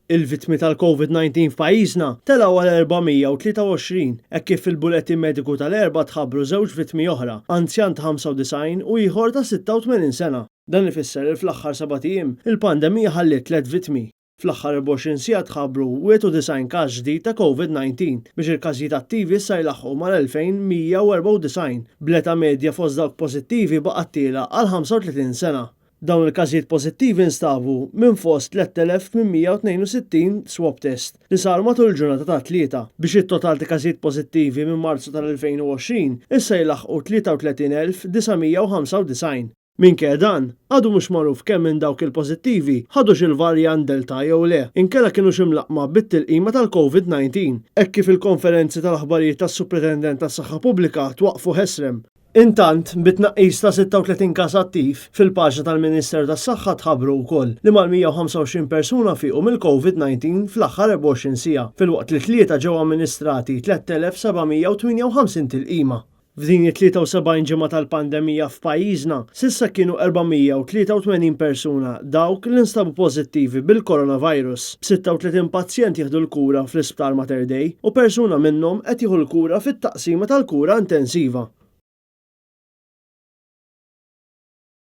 Il-vittmi tal-COVID-19 f'pajjiżna telgħu għal 423 hekk kif fil-bulettin mediku tal-erba' tħabbru żewġ vittmi oħra, anzjan ta' 95 u ieħor ta' 86 sena. Dan ifisser li fl-aħħar 7 ijiem il-pandemija ħallit 3 vittmi. Fl-aħħar 24 siegħa tħabbru 91 każ ġdid ta' COVID-19 biex il-każijiet attivi issa jlaħħqu mal-2194 b'eta medja fost dawk pożittivi baqgħet tieqa għal 35 sena. Dawn il-każijiet pożittivi nstabu minn fost 3862 swab test li saru matul il-ġurnata ta' tlieta biex it-total ta' każijiet pożittivi minn Marzu tal-2020 issa jlaħqu 33,995. Minkejja dan, għadu mhux magħruf kemm minn dawk il-pożittivi ħadux il-varjant Delta jew le, inkella kienu ximlaqma bit-tilqima tal-COVID-19, hekk kif il-konferenzi tal-aħbarijiet tas-Supretendent tas-Saħħa Pubblika twaqfu ħesrem. Intant, bit-tnaqqis ta' 36 każ attiv fil-paġna tal-Ministeru tas-Saħħa tħabbru wkoll li mal-125 persuna fiequ mill-COVID-19 fl-aħħar 24 siegħa, filwaqt li tlieta ġew amministrati 3758 tilqima. F'din it-73 ġimgħa tal-pandemija f'pajjiżna s'issa kienu 483 persuna dawk li nstabu pożittivi bil-coronavirus. 36 pazjent jieħdu l-kura fl-Isptar Mater Dei u persuna minnhom qed jieħu l-kura fit-taqsima tal-kura intensiva.